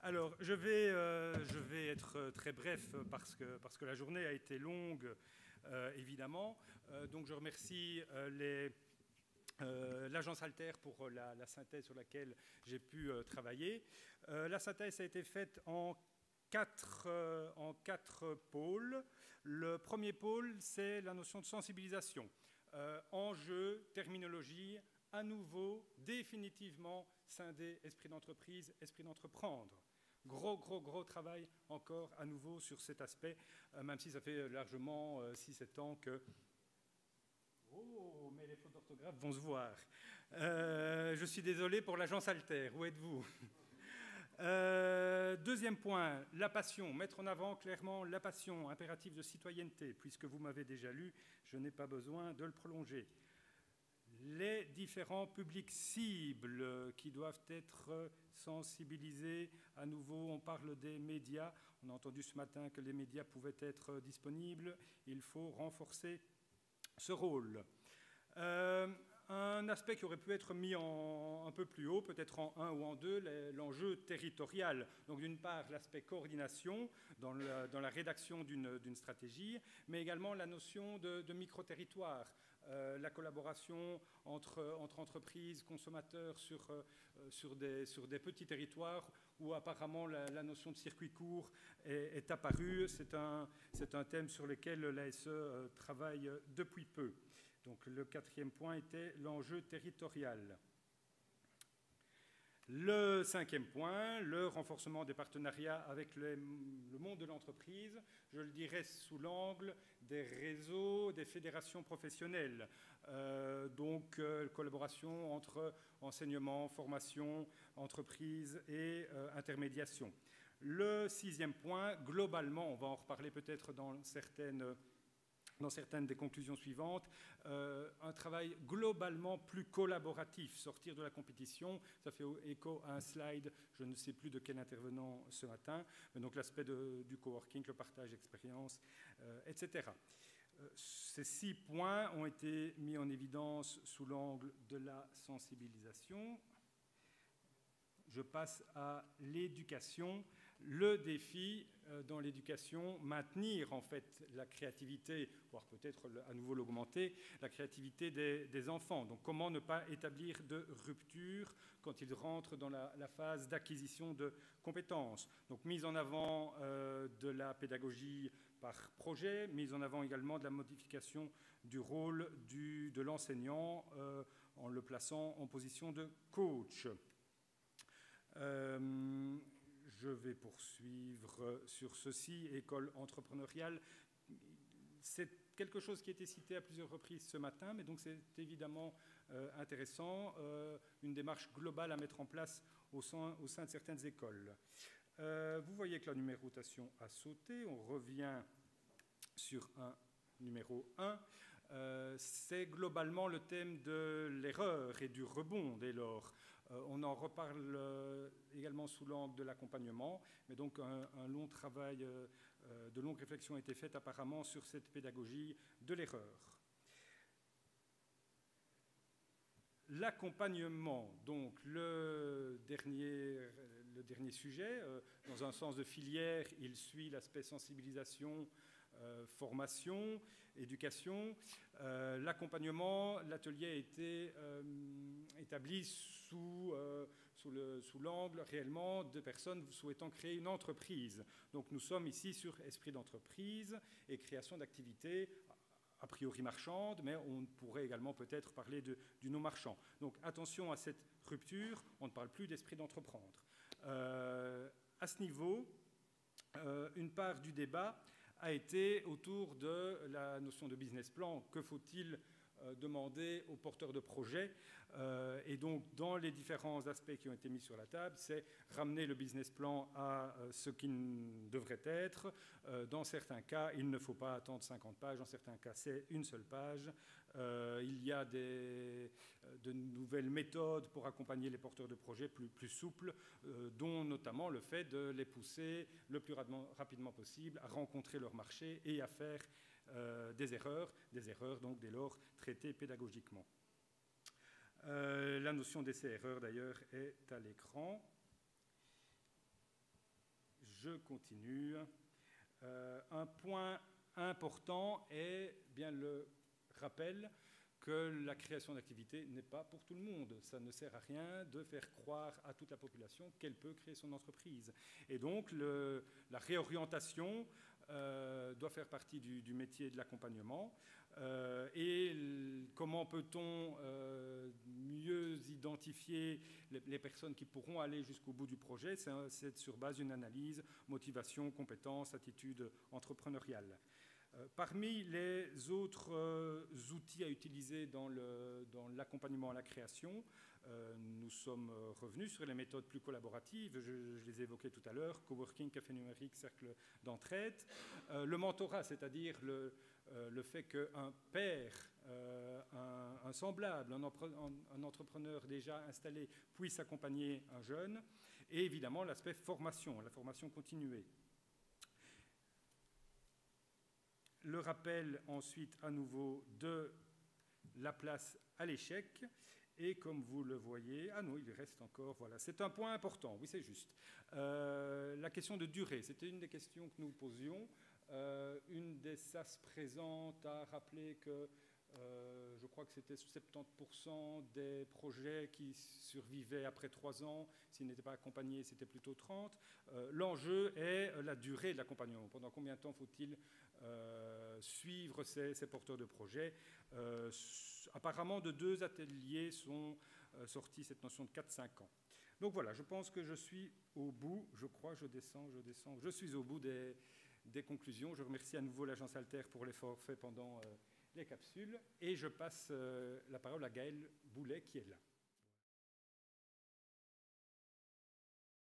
Alors, je vais être très bref parce que la journée a été longue, évidemment. Donc, je remercie l'agence Alter pour la synthèse sur laquelle j'ai pu travailler. La synthèse a été faite en quatre pôles. Le premier pôle, c'est la notion de sensibilisation. Enjeu, terminologie, à nouveau, définitivement scindé esprit d'entreprise, esprit d'entreprendre. Gros travail encore à nouveau sur cet aspect, même si ça fait largement 6-7 ans que... Oh, mais les fautes d'orthographe vont se voir. Je suis désolé pour l'agence Alter, où êtes-vous? Deuxième point, la passion. Mettre en avant clairement la passion, impératif de citoyenneté. Puisque vous m'avez déjà lu, je n'ai pas besoin de le prolonger. Les différents publics cibles qui doivent être sensibilisés. À nouveau, on parle des médias. On a entendu ce matin que les médias pouvaient être disponibles. Il faut renforcer ce rôle. Un aspect qui aurait pu être mis un peu plus haut, peut-être en 1 ou en 2, l'enjeu territorial. Donc d'une part, l'aspect coordination dans la rédaction d'une stratégie, mais également la notion de micro-territoire, la collaboration entre entreprises, consommateurs sur des petits territoires où apparemment la notion de circuit court est apparue. C'est un thème sur lequel l'ASE travaille depuis peu. Donc le quatrième point était l'enjeu territorial. Le cinquième point, le renforcement des partenariats avec le monde de l'entreprise, je le dirais sous l'angle des réseaux, des fédérations professionnelles. Donc collaboration entre enseignement, formation, entreprise et intermédiation. Le sixième point, globalement, on va en reparler peut-être dans certaines des conclusions suivantes, un travail globalement plus collaboratif, sortir de la compétition. Ça fait écho à un slide, je ne sais plus de quel intervenant ce matin, mais donc l'aspect du coworking, le partage d'expériences, etc. Ces 6 points ont été mis en évidence sous l'angle de la sensibilisation. Je passe à l'éducation. Le défi dans l'éducation, maintenir en fait la créativité, voire peut-être à nouveau l'augmenter, la créativité des enfants. Donc comment ne pas établir de rupture quand ils rentrent dans la phase d'acquisition de compétences. Donc mise en avant de la pédagogie par projet, mise en avant également de la modification du rôle de l'enseignant en le plaçant en position de coach. Je vais poursuivre sur ceci. École entrepreneuriale, c'est quelque chose qui a été cité à plusieurs reprises ce matin, mais donc c'est évidemment intéressant, une démarche globale à mettre en place au sein de certaines écoles. Vous voyez que la numérotation a sauté, on revient sur un numéro 1. C'est globalement le thème de l'erreur et du rebond dès lors. On en reparle également sous l'angle de l'accompagnement, mais donc un long travail, de longue réflexion a été faite apparemment sur cette pédagogie de l'erreur. L'accompagnement, donc le dernier sujet, dans un sens de filière, il suit l'aspect sensibilisation, formation, éducation. L'accompagnement, l'atelier a été établi sous l'angle réellement de personnes souhaitant créer une entreprise. Donc nous sommes ici sur esprit d'entreprise et création d'activités a priori marchande, mais on pourrait également peut-être parler du non-marchand. Donc attention à cette rupture, on ne parle plus d'esprit d'entreprendre. À ce niveau, une part du débat a été autour de la notion de business plan. Que faut-il demander aux porteurs de projets? Et donc, dans les différents aspects qui ont été mis sur la table, c'est ramener le business plan à ce qu'il devrait être. Dans certains cas, il ne faut pas attendre 50 pages. Dans certains cas, c'est une seule page. Il y a de nouvelles méthodes pour accompagner les porteurs de projets plus souples, dont notamment le fait de les pousser le plus rapidement possible à rencontrer leur marché et à faire des erreurs donc dès lors traitées pédagogiquement. La notion d'essai-erreur d'ailleurs est à l'écran. Je continue. Un point important est bien le rappel que la création d'activités n'est pas pour tout le monde. Ça ne sert à rien de faire croire à toute la population qu'elle peut créer son entreprise. Et donc, la réorientation doit faire partie du métier de l'accompagnement. Et comment peut-on mieux identifier les personnes qui pourront aller jusqu'au bout du projet? C'est sur base d'une analyse, motivation, compétences, attitude entrepreneuriale. Parmi les autres outils à utiliser dans l'accompagnement à la création, nous sommes revenus sur les méthodes plus collaboratives. Je les ai évoquées tout à l'heure: coworking, café numérique, cercle d'entraide. Le mentorat, c'est-à-dire le fait qu'un pair, un semblable, un entrepreneur déjà installé puisse accompagner un jeune. Et évidemment, l'aspect formation, la formation continuée. Le rappel ensuite à nouveau de la place à l'échec. Et comme vous le voyez, ah non, il reste encore, voilà, c'est un point important, oui c'est juste. La question de durée, c'était une des questions que nous posions. Une des SAS présentes a rappelé que je crois que c'était 70% des projets qui survivaient après 3 ans. S'ils n'étaient pas accompagnés, c'était plutôt 30%. L'enjeu est la durée de l'accompagnement. Pendant combien de temps faut-il suivre ces porteurs de projets? Apparemment, de 2 ateliers sont sortis cette notion de 4-5 ans. Donc voilà, je pense que je suis au bout. Je crois, je descends. Je suis au bout des conclusions. Je remercie à nouveau l'agence Alter pour l'effort fait pendant les capsules. Et je passe la parole à Gaëlle Boulet qui est là.